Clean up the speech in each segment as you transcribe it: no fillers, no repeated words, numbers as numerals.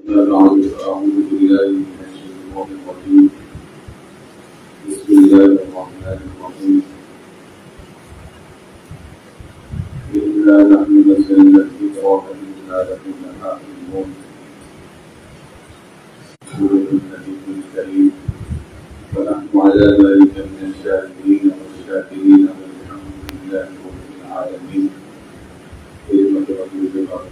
أعوذ بالله من الشيطان الرجيم بسم الله الرحمن الرحيم إنا نحن نزلنا الذكر وإنا له لحافظون سورة النبي الكريم ونحن على ذلك من الشاهدين والشاكرين والحمد لله رب العالمين كلمة رسول الله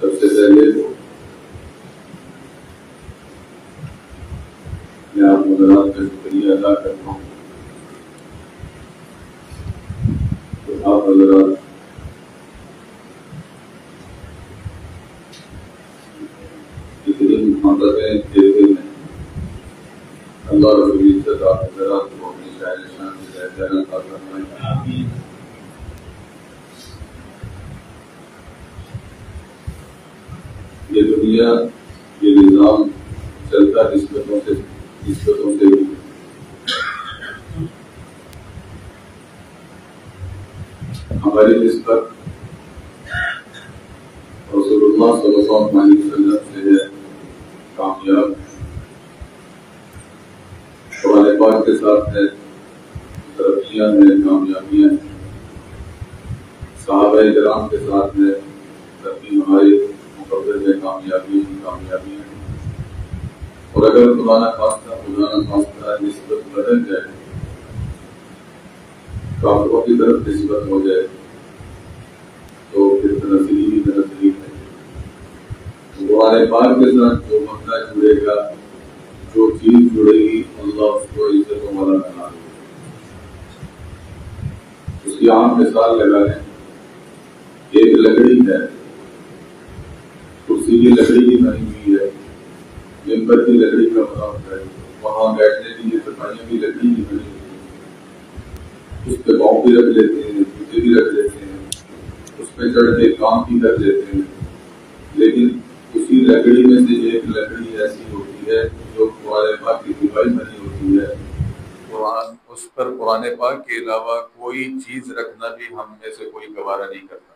سب سے پہلے میں آپ حضرات کا شکریہ ادا کرتا ہوں کہ آپ حضرات اتنی محبتیں دیتے ہیں اللہ رب العزت آپ حضرات کو اپنی شاعر شان سے بہتر عطا فرمائے۔ یہ دنیا یہ نظام چلتا نسبتوں سے بھی ہماری نسبت رسول اللہ صلی اللہ علیہ وسلم سے ہے کامیاب، قرآن پاک کے ساتھ ہے ترقیاں ہیں، کامیابیاں ہیں، صحابہ کرام کے ساتھ ہے ترقی، ہمارے مقدر میں کامیابیاں ہیں۔ اور اگر خدا نہ خواستہ نسبت بدل جائے، کافروں کی طرف نسبت ہو جائے تو پھر تنزلی ہے۔ قرآن پاک کے ساتھ جو بندہ جڑے گا، جو چیز جڑے گی، اللہ اس کو عزتوں والا بنا دے۔ اس کی عام مثال لگا لیں، ایک لکڑی ہے، کرسی کی لکڑی کی بنی ہوئی ہے، ممبر کی لکڑی کا بنا ہوتا ہے، وہاں بیٹھنے کے لیے صفائیوں کی لکڑی کی بنی ہوئی ہے، اس پہ پاؤں بھی رکھ لیتے ہیں، جوتے بھی رکھ لیتے ہیں، اس پہ چڑھ کے کام بھی کر لیتے ہیں۔ لیکن اسی لکڑی میں سے ایک لکڑی ایسی ہوتی ہے جو قرآن پاک کی دیوار بنی ہوتی ہے، اس پر قرآن پاک کے علاوہ کوئی چیز رکھنا بھی ہم میں سے کوئی گوارا نہیں کرتا۔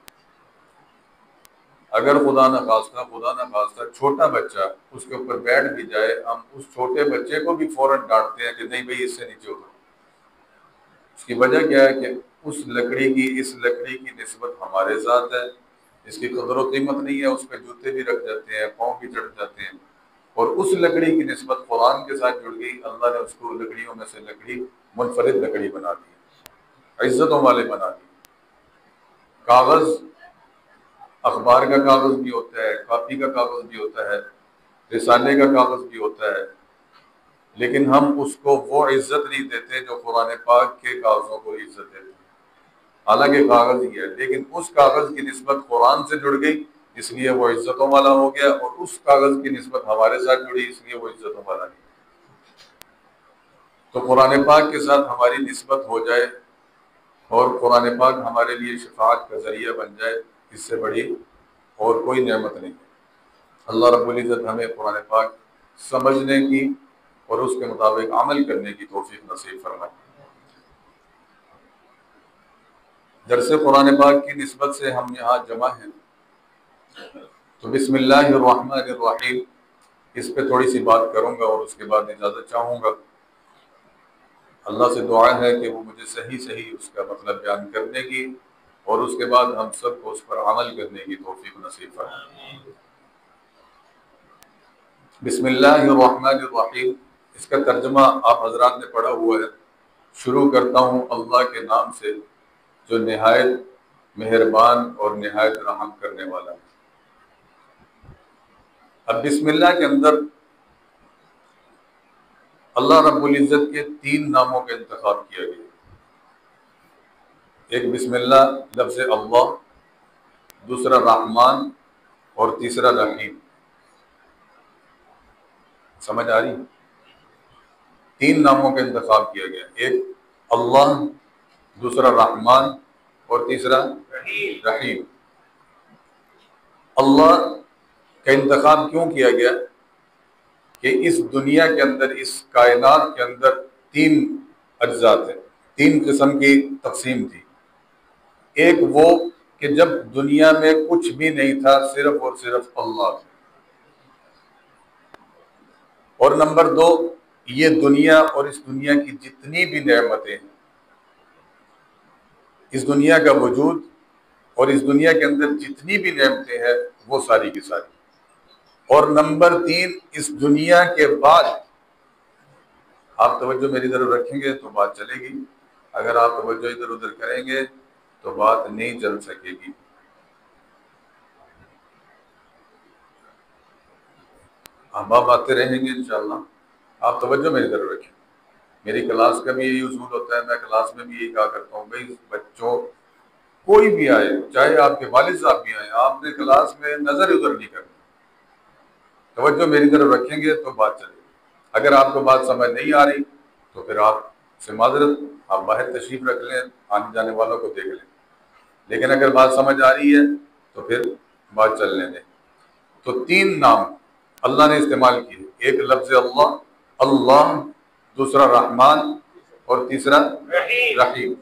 اگر خدا نہ خواستہ چھوٹا بچہ اس کے اوپر بیٹھ بھی جائے، ہم اس چھوٹے بچے کو بھی فوراً ڈانٹتے ہیں کہ نہیں بھائی اس سے نیچے اترو۔ اس کی وجہ کیا ہے کہ اس لکڑی کی نسبت ہمارے ساتھ ہے، اس کی قدر و قیمت نہیں ہے، اس پہ جوتے بھی رکھ جاتے ہیں، پاؤں بھی چڑھ جاتے ہیں، اور اس لکڑی کی نسبت قرآن کے ساتھ جڑ گئی، اللہ نے اس کو لکڑیوں میں سے لکڑی منفرد لکڑی بنا دی، عزتوں والے بنا دی۔ کاغذ، اخبار کا کاغذ بھی ہوتا ہے، کاپی کا کاغذ بھی ہوتا ہے، رسالے کا کاغذ بھی ہوتا ہے، لیکن ہم اس کو وہ عزت نہیں دیتے جو قرآن پاک کے کاغذوں کو عزت دیتے ہیں۔ حالانکہ کاغذ ہی ہے، لیکن اس کاغذ کی نسبت قرآن سے جڑ گئی اس لیے وہ عزتوں والا ہو گیا، اور اس کاغذ کی نسبت ہمارے ساتھ جڑی اس لیے وہ عزتوں والا نہیں۔ تو قرآن پاک کے ساتھ ہماری نسبت ہو جائے اور قرآن پاک ہمارے لیے شفاعت کا ذریعہ بن جائے، اس سے بڑی اور کوئی نعمت نہیں ہے۔ اللہ رب العزت ہمیں قرآن پاک سمجھنے کی اور اس کے مطابق عمل کرنے کی توفیق نصیب فرمائے۔ درس قرآن پاک کی نسبت سے ہم یہاں جمع ہیں، تو بسم اللہ الرحمن الرحیم اس پہ تھوڑی سی بات کروں گا اور اس کے بعد اجازت چاہوں گا۔ اللہ سے دعا ہے کہ وہ مجھے صحیح اس کا مطلب بیان کرنے کی اور اس کے بعد ہم سب کو اس پر عمل کرنے کی توفیق نصیب فرمائے۔ بسم اللہ الرحمن الرحیم، اس کا ترجمہ آپ حضرات نے پڑھا ہوا ہے۔ شروع کرتا ہوں اللہ کے نام سے جو نہایت مہربان اور نہایت رحم کرنے والا ہے۔ اب بسم اللہ کے اندر اللہ رب العزت کے 3 ناموں کا انتخاب کیا گیا۔ ایک بسم اللہ لفظ اللہ، دوسرا رحمان اور تیسرا رحیم۔ سمجھ آ رہی؟ 3 ناموں کا انتخاب کیا گیا، ایک اللہ، دوسرا رحمان اور تیسرا رحیم۔ اللہ کا انتخاب کیوں کیا گیا کہ اس دنیا کے اندر، اس کائنات کے اندر تین اجزاء تھے، تین قسم کی تقسیم تھی۔ ایک وہ کہ جب دنیا میں کچھ بھی نہیں تھا، صرف اور صرف اللہ تھا، اور نمبر دو یہ دنیا اور اس دنیا کی جتنی بھی نعمتیں ہیں، اس دنیا کا وجود اور اس دنیا کے اندر جتنی بھی نعمتیں ہیں وہ ساری کی ساری، اور نمبر تین اس دنیا کے بعد، آپ توجہ میری طرف رکھیں گے تو بات چلے گی، اگر آپ توجہ ادھر ادھر کریں گے تو بات نہیں چل سکے گی۔ ہم آپ آتے رہیں گے انشاءاللہ، آپ توجہ میری طرف رکھیں۔ میری کلاس کا بھی یہی اصول ہوتا ہے، میں کلاس میں بھی یہی کہا کرتا ہوں، بھائی بچوں کوئی بھی آئے، چاہے آپ کے والد صاحب بھی آئے، آپ نے کلاس میں نظر ادھر نہیں کرنی، توجہ میری طرف رکھیں گے تو بات چلے گی۔ اگر آپ کو بات سمجھ نہیں آ رہی تو پھر آپ سے معذرت، آپ باہر تشریف رکھ لیں، آنے جانے والوں کو دیکھ لیں، لیکن اگر بات سمجھ آ رہی ہے تو پھر بات چلنے دیں۔ تو تین نام اللہ نے استعمال کیے، ایک لفظ اللہ، اللہ، دوسرا رحمان اور تیسرا رحیم۔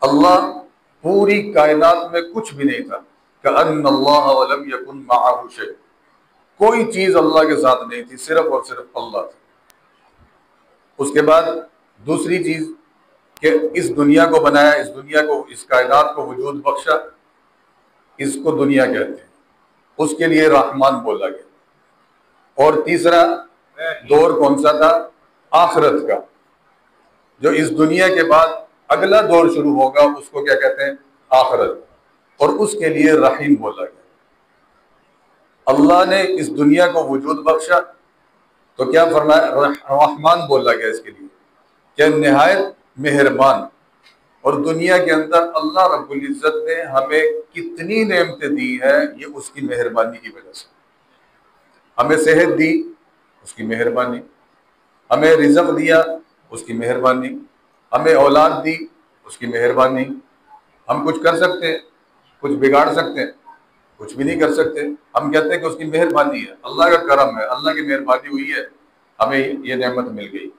اللہ پوری کائنات میں کچھ بھی نہیں تھا، کأن اللہ ولم یکن معہ شیء، کوئی چیز اللہ کے ساتھ نہیں تھی، صرف اور صرف اللہ تھا۔ اس کے بعد دوسری چیز کہ اس دنیا کو بنایا، اس دنیا کو، اس کائنات کو وجود بخشا، اس کو دنیا کہتے ہیں، اس کے لیے رحمان بولا گیا۔ اور تیسرا دور کون سا تھا؟ آخرت کا، جو اس دنیا کے بعد اگلا دور شروع ہوگا، اس کو کیا کہتے ہیں؟ آخرت، اور اس کے لیے رحیم بولا گیا۔ اللہ نے اس دنیا کو وجود بخشا تو کیا فرمایا؟ رحمان بولا گیا اس کے لیے، کہ نہایت مہربان۔ اور دنیا کے اندر اللہ رب العزت نے ہمیں کتنی نعمتیں دی ہیں، یہ اس کی مہربانی کی وجہ سے۔ ہمیں صحت دی، اس کی مہربانی، ہمیں رزق دیا، اس کی مہربانی، ہمیں اولاد دی، اس کی مہربانی۔ ہم کچھ کر سکتے ہیں، کچھ بگاڑ سکتے ہیں، کچھ بھی نہیں کر سکتے۔ ہم کہتے ہیں کہ اس کی مہربانی ہے، اللہ کا کرم ہے، اللہ کی مہربانی ہوئی ہے، ہمیں یہ نعمت مل گئی۔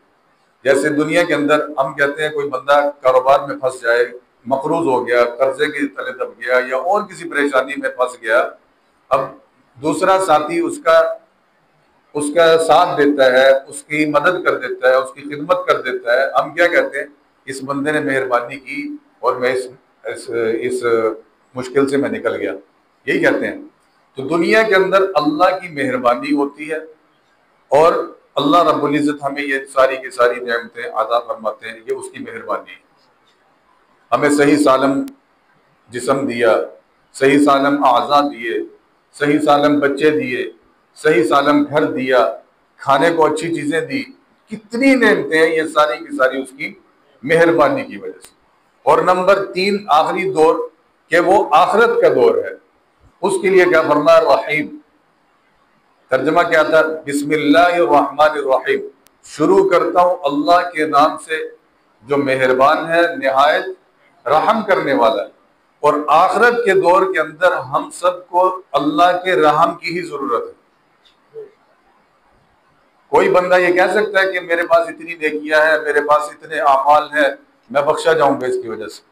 جیسے دنیا کے اندر ہم کہتے ہیں کوئی بندہ کاروبار میں پھنس جائے، مقروض ہو گیا، قرضے کے تلے دب گیا، یا اور کسی پریشانی میں پھنس گیا، اب دوسرا ساتھی اس کا ساتھ دیتا ہے، اس کی مدد کر دیتا ہے، اس کی خدمت کر دیتا ہے، ہم کیا کہتے ہیں؟ اس بندے نے مہربانی کی اور میں اس مشکل سے میں نکل گیا، یہی کہتے ہیں۔ تو دنیا کے اندر اللہ کی مہربانی ہوتی ہے، اور اللہ رب العزت ہمیں یہ ساری کی ساری نعمتیں عطا فرماتے ہیں، یہ اس کی مہربانی ہے۔ ہمیں صحیح سالم جسم دیا، صحیح سالم اعضاء دیے، صحیح سالم بچے دیے، صحیح سالم گھر دیا، کھانے کو اچھی چیزیں دی، کتنی نعمتیں ہیں، یہ ساری کی ساری اس کی مہربانی کی وجہ سے۔ اور نمبر تین آخری دور کہ وہ آخرت کا دور ہے، اس کے لیے کیا فرمایا؟ رحیم۔ ترجمہ کیا تھا؟ بسم اللہ الرحمن الرحیم، شروع کرتا ہوں اللہ کے نام سے جو مہربان ہے، نہایت رحم کرنے والا ہے۔ اور آخرت کے دور کے اندر ہم سب کو اللہ کے رحم کی ہی ضرورت ہے۔ کوئی بندہ یہ کہہ سکتا ہے کہ میرے پاس اتنی نیکیاں ہیں، میرے پاس اتنے اعمال ہیں، میں بخشا جاؤں گا اس کی وجہ سے؟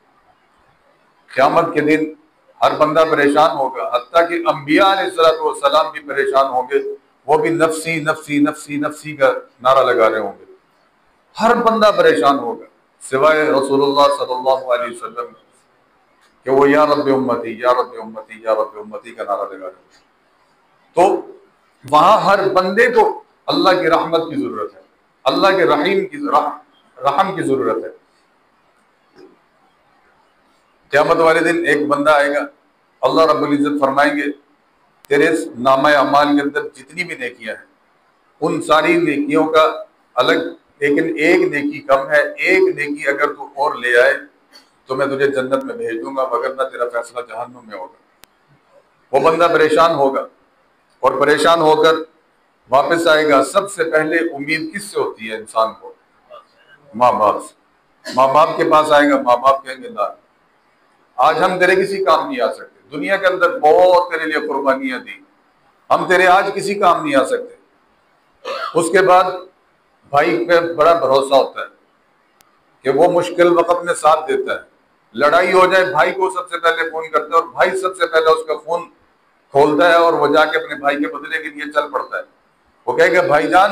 قیامت کے دن ہر بندہ پریشان ہوگا، حتیٰ کہ انبیاء علیہ السلام بھی پریشان ہوں گے، وہ بھی نفسی نفسی نفسی نفسی کا نعرہ لگا رہے ہوں گے۔ ہر بندہ پریشان ہوگا سوائے رسول اللہ صلی اللہ علیہ وسلم کہ وہ یا رب امتی یا رب امتی یا رب امتی کا نعرہ لگا رہے ہوں گے۔ تو وہاں ہر بندے کو اللہ کی رحمت کی ضرورت ہے، اللہ کے رحم کی ضرورت ہے۔ قیامت والے دن ایک بندہ آئے گا، اللہ رب العزت فرمائیں گے تیرے نامہ اعمال کے اندر جتنی بھی نیکیاں ہیں، ان ساری نیکیوں کا الگ، لیکن ایک نیکی کم ہے، ایک نیکی اگر تو اور لے آئے تو میں تجھے جنت میں بھیج دوں گا، وگرنہ تیرا فیصلہ جہنم میں ہوگا۔ وہ بندہ پریشان ہوگا، اور پریشان ہو کر واپس آئے گا۔ سب سے پہلے امید کس سے ہوتی ہے انسان کو؟ ماں باپ سے۔ ماں باپ کے پاس آئے گا، ماں باپ کہیں گے لا، آج ہم تیرے کسی کام نہیں آ سکتے، دنیا کے اندر بہت تیرے لیے قربانیاں دی، ہم تیرے آج کسی کام نہیں آ سکتے۔ اس کے بعد بھائی پہ بڑا بھروسہ ہوتا ہے کہ وہ مشکل وقت میں ساتھ دیتا ہے، لڑائی ہو جائے بھائی کو سب سے پہلے فون کرتا ہے، اور بھائی سب سے پہلے اس کا فون کھولتا ہے اور وہ جا کے اپنے بھائی کے بدلے کے لیے چل پڑتا ہے۔ وہ کہے گا بھائی جان،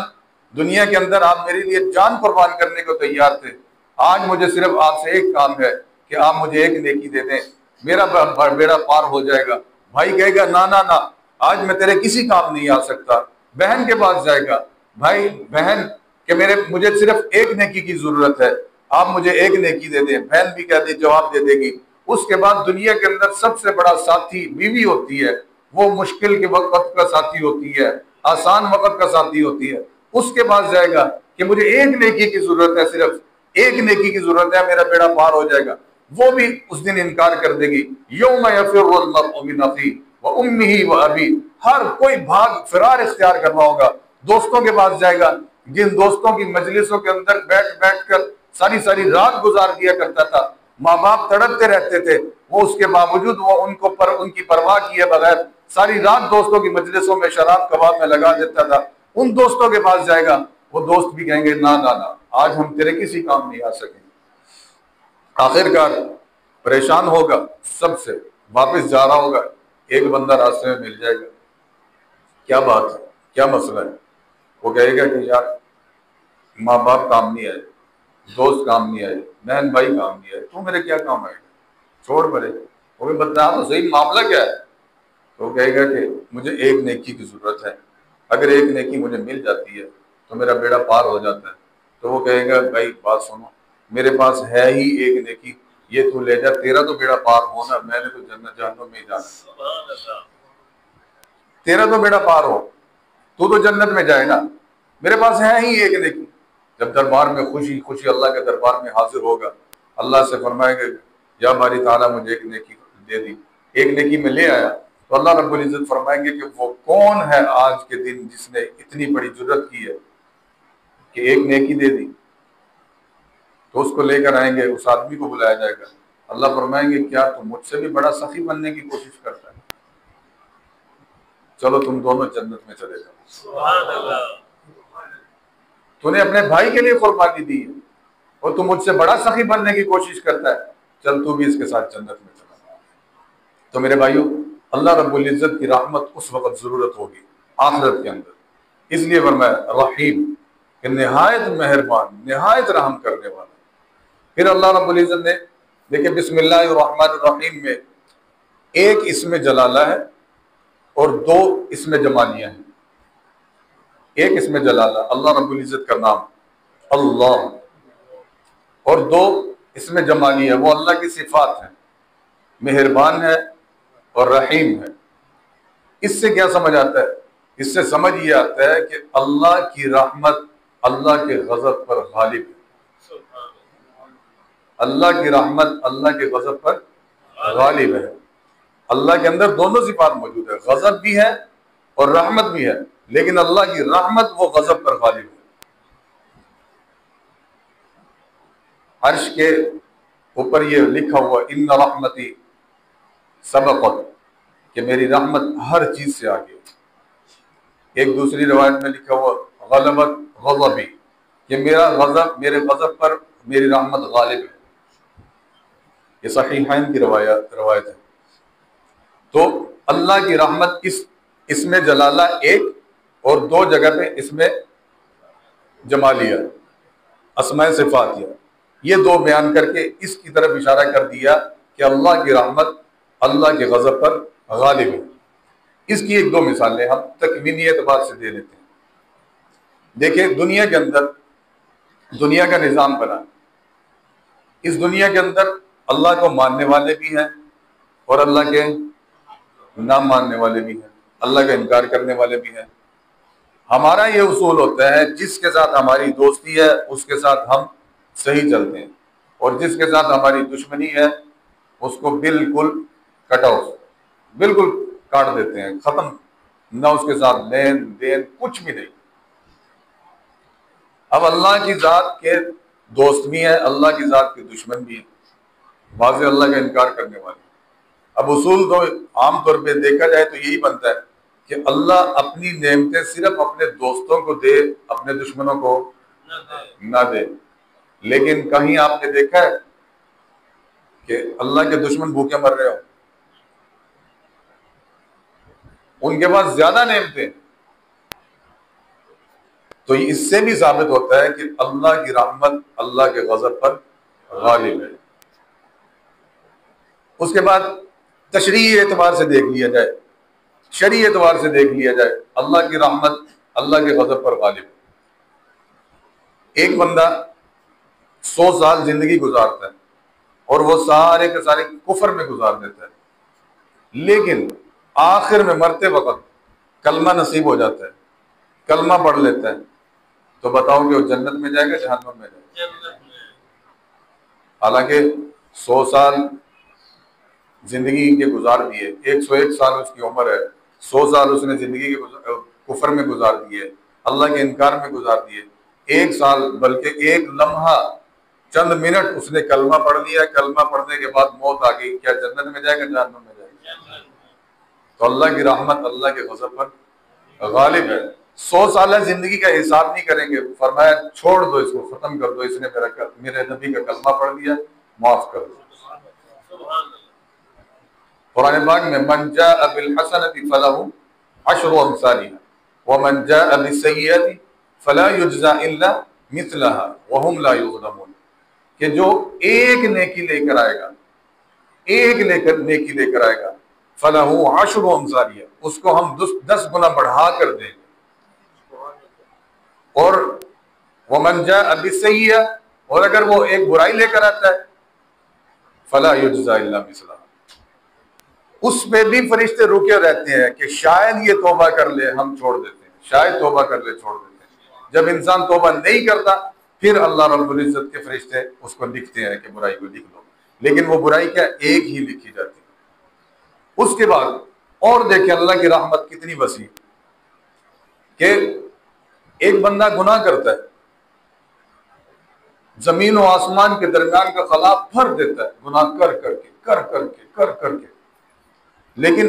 دنیا کے اندر آپ میرے لیے جان قربان کرنے کو تیار تھے، آج مجھے صرف آپ سے ایک کام ہے کہ آپ مجھے ایک نیکی دے دیں، میرا بیڑا پار ہو جائے گا۔ بھائی کہے گا نا نا نا، آج میں تیرے کسی کام نہیں آ سکتا۔ بہن کے پاس جائے گا، بھائی بہن کہ مجھے صرف ایک نیکی کی ضرورت ہے، آپ مجھے ایک نیکی دے دیں، بہن بھی کہتی جواب دے دے گی۔ اس کے بعد دنیا کے اندر سب سے بڑا ساتھی بیوی ہوتی ہے، وہ مشکل کے وقت کا ساتھی ہوتی ہے، آسان وقت کا ساتھی ہوتی ہے۔ اس کے پاس جائے گا کہ مجھے ایک نیکی کی ضرورت ہے، صرف ایک نیکی کی ضرورت ہے، میرا بیڑا پار ہو جائے گا، وہ بھی اس دن انکار کر دے گی۔ یوم یفر المرء من اخیہ وامہ وابیہ، ہر کوئی بھاگ فرار اختیار کر رہا ہوگا، دوستوں کے پاس جائے گا، جن دوستوں کی مجلسوں کے اندر بیٹھ بیٹھ کر ساری رات گزار دیا کرتا تھا، ماں باپ تڑپتے رہتے تھے، وہ اس کے باوجود وہ ان کی پرواہ کیے بغیر ساری رات دوستوں کی مجلسوں میں شراب کباب میں لگا دیتا تھا۔ ان دوستوں کے پاس جائے گا، وہ دوست بھی کہیں گے نا نا نا، آج ہم تیرے کسی کام نہیں آ سکیں۔ آخر کار پریشان ہوگا سب سے، واپس جا رہا ہوگا، ایک بندہ راستے میں مل جائے گا، کیا بات ہے، کیا مسئلہ ہے؟ وہ کہے گا کہ یار ماں باپ کام نہیں آئے، دوست کام نہیں آئے، بہن بھائی کام نہیں آئے، تو میرے کیا کام آئے گا، چھوڑ پڑے۔ وہ بتا تو صحیح معاملہ کیا ہے؟ تو وہ کہے گا کہ مجھے ایک نیکی کی ضرورت ہے، اگر ایک نیکی مجھے مل جاتی ہے تو میرا بیڑا پار ہو جاتا ہے۔ تو وہ کہے گا بھائی بات سنو، میرے پاس ہے ہی ایک نیکی، یہ تو لے جا، تیرا تو بیڑا پار ہونا، میں نے تو جنت جہنم میں ہی جانا، تیرا تو بیڑا پار ہو، تو جنت میں جائے گا، میرے پاس ہے ہی ایک نیکی۔ جب دربار میں خوشی خوشی اللہ کے دربار میں حاضر ہوگا، اللہ سے فرمائے گا یا باری تعالیٰ مجھے ایک نیکی دے دی، ایک نیکی میں لے آیا، تو اللہ رب العزت فرمائیں گے کہ وہ کون ہے آج کے دن جس نے اتنی بڑی جرت کی ہے کہ ایک نیکی دے دی؟ تو اس کو لے کر آئیں گے، اس آدمی کو بلایا جائے گا، اللہ فرمائیں گے کیا تم مجھ سے بھی بڑا سخی بننے کی کوشش کرتا ہے؟ چلو تم دونوں جنت میں چلے جاؤ، سبحان اللہ، تو نے اپنے بھائی کے لیے قربانی دی ہے اور تم مجھ سے بڑا سخی بننے کی کوشش کرتا ہے، چل تو بھی اس کے ساتھ جنت میں چلا۔ تو میرے بھائیو، اللہ رب العزت کی رحمت اس وقت ضرورت ہوگی آخرت کے اندر، اس لیے فرمایا رحیم کہ نہایت مہربان، نہایت رحم کرنے والا۔ پھر اللہ رب العزت نے دیکھیں بسم اللہ الرحمن الرحیم میں ایک اسم جلالہ ہے اور دو اسم جمالیہ ہیں۔ ایک اسم جلالہ اللہ رب العزت کا نام اللہ، اور دو اسم جمالیہ وہ اللہ کی صفات ہیں، مہربان ہے اور رحیم ہے۔ اس سے کیا سمجھ آتا ہے؟ اس سے سمجھ یہ آتا ہے کہ اللہ کی رحمت اللہ کے غضب پر غالب ہے، اللہ کی رحمت اللہ کے غضب پر غالب ہے۔ اللہ کے اندر دونوں صفات موجود ہے، غضب بھی ہے اور رحمت بھی ہے، لیکن اللہ کی رحمت وہ غضب پر غالب ہے۔ عرش کے اوپر یہ لکھا ہوا ان رحمتی سبقت، کہ میری رحمت ہر چیز سے آگے۔ ایک دوسری روایت میں لکھا ہوا غلبت غضبی، کہ میرے غضب پر میری رحمت غالب ہے۔ یہ صحیحین کی روایت ہے۔ تو اللہ کی رحمت اس میں جلالہ ایک اور دو جگہ پہ اس میں جمالیہ، اسماء صفاتیہ، یہ دو بیان کر کے اس کی طرف اشارہ کر دیا کہ اللہ کی رحمت اللہ کے غضب پر غالب ہے۔ اس کی ایک دو مثالیں ہم تکوینی اعتبار سے دے لیتے ہیں۔ دیکھیں دنیا کے اندر دنیا کا نظام بنا، اس دنیا کے اندر اللہ کو ماننے والے بھی ہیں اور اللہ کے نہ ماننے والے بھی ہیں، اللہ کا انکار کرنے والے بھی ہیں۔ ہمارا یہ اصول ہوتا ہے جس کے ساتھ ہماری دوستی ہے اس کے ساتھ ہم صحیح چلتے ہیں، اور جس کے ساتھ ہماری دشمنی ہے اس کو بالکل کٹ آف، بالکل کاٹ دیتے ہیں، ختم، نہ اس کے ساتھ لین دین کچھ بھی نہیں۔ اب اللہ کی ذات کے دوست بھی ہیں، اللہ کی ذات کے دشمن بھی ہیں، واضح اللہ کا انکار کرنے والے۔ اب اصول تو عام طور پہ دیکھا جائے تو یہی بنتا ہے کہ اللہ اپنی نعمتیں صرف اپنے دوستوں کو دے، اپنے دشمنوں کو نہ دے۔ لیکن کہیں آپ نے دیکھا ہے کہ اللہ کے دشمن بھوکے مر رہے ہو؟ ان کے پاس زیادہ نعمتیں۔ تو اس سے بھی ثابت ہوتا ہے کہ اللہ کی رحمت اللہ کے غضب پر غالب ہے۔ اس کے بعد تشریعی اعتبار سے دیکھ لیا جائے، شرعی اعتبار سے دیکھ لیا جائے، اللہ کی رحمت اللہ کے غضب پر غالب ہے۔ ایک بندہ 100 سال زندگی گزارتا ہے اور وہ سارے کے سارے کفر میں گزار دیتا ہے، لیکن آخر میں مرتے وقت کلمہ نصیب ہو جاتا ہے، کلمہ پڑھ لیتا ہے، تو بتاؤ کہ وہ جنت میں جائے گا جہنم میں جائے گا؟ حالانکہ 100 سال زندگی کے گزار دیے، 101 سال اس کی عمر ہے، 100 سال اس نے زندگی کے کفر میں گزار دیے، اللہ کے انکار میں گزار دیے، 1 سال بلکہ 1 لمحہ چند منٹ اس نے کلمہ پڑھ لیا، کلمہ پڑھنے کے بعد موت آ گئی، کیا جنت میں جائے گا جہنم میں جائے گا؟ تو اللہ کی رحمت اللہ کے غضب پر غالب ہے۔ 100 سالہ زندگی کا حساب نہیں کریں گے، فرمایا چھوڑ دو اس کو، ختم کر دو، اس نے میرے نبی کا کلمہ پڑھ لیا، معاف کر دو۔ قرآن پاک میں من جاء بالحسنۃ فلہ عشر امثالها ومن جاء بالسیئۃ فلا یجزى الا مثلها وهم لا یظلمون، کہ جو ایک نیکی لے کر آئے گا، ایک نیکی لے کر آئے گا، فلہ عشر امثالها، اس کو ہم 10 گنا بڑھا کر دیں گے، اور ومن جاء بالسیئۃ، اور اگر وہ ایک برائی لے کر آتا ہے، فلا یجزى الا مثلها، اس پہ بھی فرشتے رکے رہتے ہیں کہ شاید یہ توبہ کر لے، ہم چھوڑ دیتے ہیں، شاید توبہ کر لے، چھوڑ دیتے ہیں۔ جب انسان توبہ نہیں کرتا پھر اللہ رب العزت کے فرشتے اس کو لکھتے ہیں کہ برائی کو لکھ لو، لیکن وہ برائی کیا ایک ہی لکھی جاتی ہے۔ اس کے بعد اور دیکھیں اللہ کی رحمت کتنی وسیع کہ ایک بندہ گناہ کرتا ہے، زمین و آسمان کے درمیان کا خلا بھر دیتا ہے گناہ کر کے، لیکن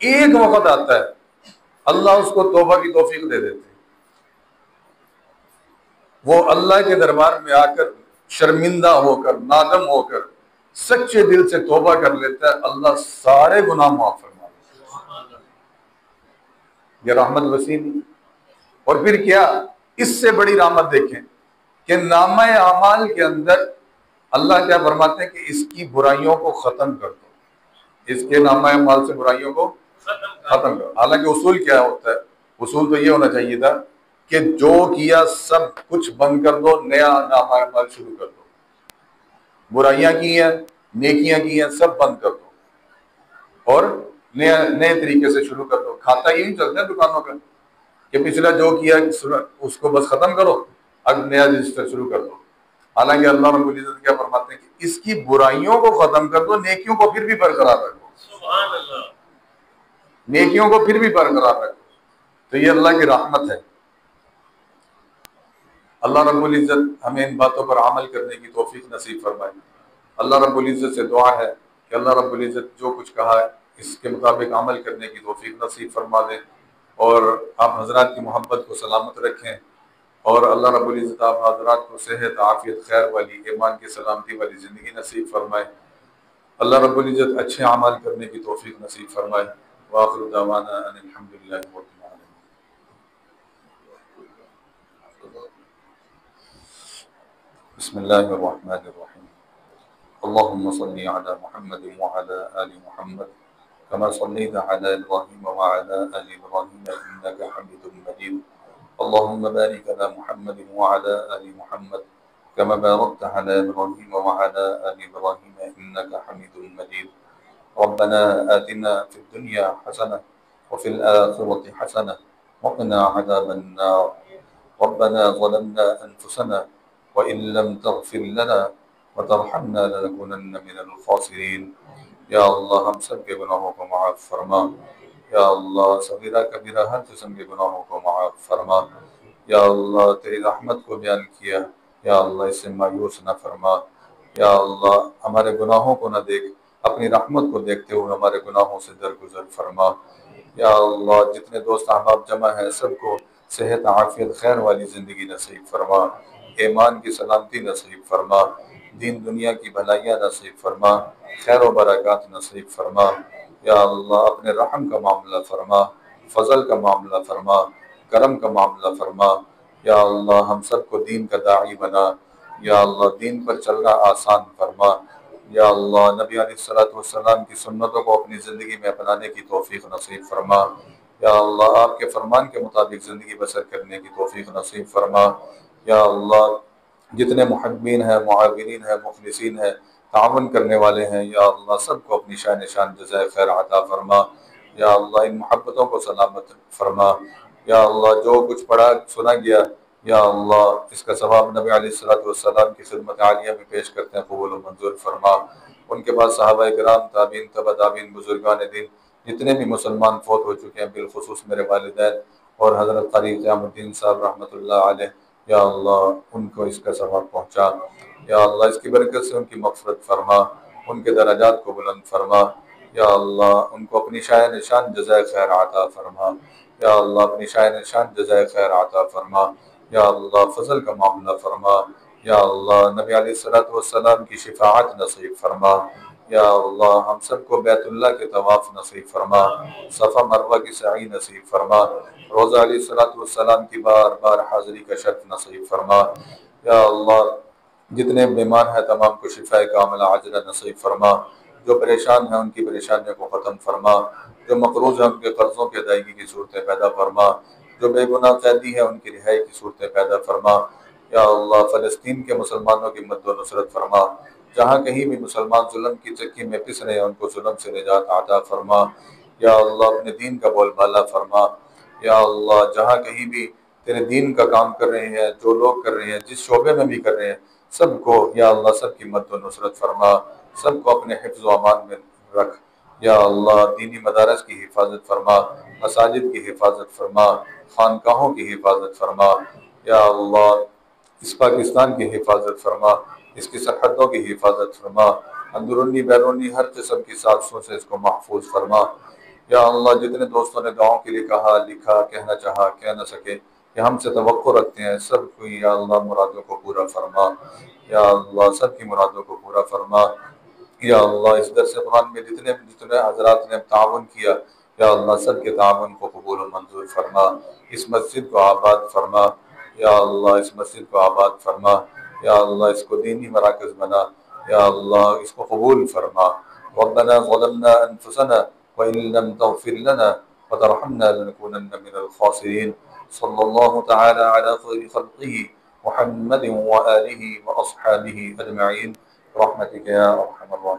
ایک وقت آتا ہے اللہ اس کو توبہ کی توفیق دے دیتے ہیں، وہ اللہ کے دربار میں آ کر شرمندہ ہو کر، نادم ہو کر سچے دل سے توبہ کر لیتا ہے، اللہ سارے گناہ معاف فرما دیتا ہے۔ یہ رحمت وسیع نہیں؟ اور پھر کیا اس سے بڑی رحمت دیکھیں کہ نامہ اعمال کے اندر اللہ کیا فرماتے ہیں کہ اس کی برائیوں کو ختم کر دو، اس کے نامہ اعمال سے برائیوں کو ختم کرو۔ حالانکہ اصول کیا ہوتا ہے؟ اصول تو یہ ہونا چاہیے تھا کہ جو کیا سب کچھ بند کر دو، نیا نامہ اعمال شروع کر دو، برائیاں کی ہیں، نیکیاں کی ہیں، سب بند کر دو اور نئے طریقے سے شروع کر دو۔ کھاتا یہی چلتا ہے دکانوں کا کہ پچھلا جو کیا اس کو بس ختم کرو، اب نیا رجسٹر شروع کر دو۔ حالانکہ اللہ رب العزت کیا فرماتے ہیں کہ اس کی برائیوں کو ختم کر دو، نیکیوں کو پھر بھی برقرار رکھو، سبحان اللہ، نیکیوں کو پھر بھی برقرار رکھو۔ تو یہ اللہ کی رحمت ہے۔ اللہ رب العزت ہمیں ان باتوں پر عمل کرنے کی توفیق نصیب فرمائے۔ اللہ رب العزت سے دعا ہے کہ اللہ رب العزت جو کچھ کہا ہے اس کے مطابق عمل کرنے کی توفیق نصیب فرما دیں، اور آپ حضرات کی محبت کو سلامت رکھیں، اور اللہ رب العزت آپ حضرات کو صحت، عافیت، خیر والی، ایمان کی سلامتی والی زندگی نصیب فرمائے۔ اللہ رب العزت اچھے اعمال کرنے کی توفیق نصیب فرمائے۔ وآخر دعوانا ان الحمدللہ رب العالمین۔ بسم اللہ الرحمن الرحیم۔ اللهم صل على محمد وعلى آل محمد كما صليت على إبراهيم وعلى آل إبراهيم إنك حميد مجيد۔ اللهم بارك على محمد وعلى آل محمد كما باركت على إبراهيم وعلى آل إبراهيم إنك حميد مجيد۔ ربنا آتنا في الدنيا حسنة وفي الآخرة حسنة وقنا عذاب النار۔ ربنا ظلمنا أنفسنا وإن لم تغفر لنا وترحمنا لنكونن من الخاسرين۔ یا اللہ ہم سب کے گناہوں کو معاف فرما، یا اللہ صغیرہ کبیرہ ہر قسم کے گناہوں کو معاف فرما، یا اللہ تیری رحمت کو بیان کیا، یا اللہ اس سے مایوس نہ فرما، یا اللہ ہمارے گناہوں کو نہ دیکھ، اپنی رحمت کو دیکھتے ہوئے ہمارے گناہوں سے درگزر فرما، یا اللہ جتنے دوست احباب جمع ہیں سب کو صحت عافیت خیر والی زندگی نصیب فرما، ایمان کی سلامتی نصیب فرما، دین دنیا کی بھلائیاں نصیب فرما، خیر و برکات نصیب فرما، یا اللہ اپنے رحم کا معاملہ فرما، فضل کا معاملہ فرما، کرم کا معاملہ فرما، یا اللہ ہم سب کو دین کا داعی بنا، یا اللہ دین پر چلنا آسان فرما، یا اللہ نبی علیہ الصلوۃ والسلام کی سنتوں کو اپنی زندگی میں اپنانے کی توفیق نصیب فرما، یا اللہ آپ کے فرمان کے مطابق زندگی بسر کرنے کی توفیق نصیب فرما، یا اللہ جتنے محبین ہیں معاونین ہیں مخلصین ہیں تعاون کرنے والے ہیں، یا اللہ سب کو اپنی شان نشان جزائے خیر عطا فرما، یا اللہ ان محبتوں کو سلامت فرما، یا اللہ جو کچھ پڑھا سنا گیا یا اللہ اس کا ثواب نبی علیہ الصلوۃ والسلام کی خدمت عالیہ میں پیش کرتے ہیں، قبول و منظور فرما، ان کے بعد صحابہ کرام تابعین تبع تابعین بزرگان دین جتنے بھی مسلمان فوت ہو چکے ہیں، بالخصوص میرے والدین اور حضرت قاری قیام الدین صاحب رحمۃ اللہ علیہ، یا اللہ ان کو اس کا ثواب پہنچا، یا اللہ اس کی برکت سے ان کی مغفرت فرما، ان کے درجات کو بلند فرما، یا اللہ ان کو اپنی شان نشان جزائے خیر عطا فرما، یا اللہ اپنی شان نشان جزائے خیر عطا فرما، یا اللہ فضل کا معاملہ فرما، یا اللہ نبی علیہ الصلوۃ والسلام کی شفاعت نصیب فرما، یا اللہ ہم سب کو بیت اللہ کے طواف نصیب فرما، صفا مروہ کی سعی نصیب فرما، روضہ علیہ الصلوۃ والسلام کی بار بار حاضری کا شرف نصیب فرما، یا اللہ جتنے بیمار ہیں تمام کو شفاء کاملہ عاجلہ نصیب فرما، جو پریشان ہیں ان کی پریشانیوں کو ختم فرما، جو مقروض ہیں ان کے قرضوں کی ادائیگی کی صورتیں پیدا فرما، جو بے گناہ قیدی ہیں ان کی رہائی کی صورتیں پیدا فرما، یا اللہ فلسطین کے مسلمانوں کی مد و نصرت فرما، جہاں کہیں بھی مسلمان ظلم کی چکی میں پس رہے ہیں ان کو ظلم سے نجات عطا فرما، یا اللہ اپنے دین کا بول بالا فرما، یا اللہ جہاں کہیں بھی تیرے دین کا کام کر رہے ہیں، جو لوگ کر رہے ہیں جس شعبے میں بھی کر رہے ہیں سب کو یا اللہ سب کی مد و نصرت فرما، سب کو اپنے حفظ و امان میں رکھ، یا اللہ دینی مدارس کی حفاظت فرما، مساجد کی حفاظت فرما، خانقاہوں کی حفاظت فرما، یا اللہ اس پاکستان کی حفاظت فرما، اس کی سرحدوں کی حفاظت فرما، اندرونی بیرونی ہر قسم کی سازشوں سے اس کو محفوظ فرما، یا اللہ جتنے دوستوں نے دعاؤں کے لیے کہا لکھا کہنا چاہا کہہ نہ سکے کہ ہم سے توقع رکھتے ہیں سب کو یا اللہ مرادوں کو پورا فرما، یا اللہ سب کی مرادوں کو پورا فرما، یا اللہ اس درس قرآن میں جتنے حضرات نے تعاون کیا یا اللہ سب کے تعاون کو قبول و منظور فرما، اس مسجد کو آباد فرما، یا اللہ اس مسجد کو آباد فرما، یا اللہ اس کو دینی مراکز بنا، یا اللہ اس کو قبول فرما، ربنا ظلمنا انفسنا وإن لم تغفر لنا وترحمنا لنكونن من الخاسرين، صلى الله تعالى على خير خلقه محمد وآله وأصحابه أجمعين برحمتك يا أرحم الراحمين.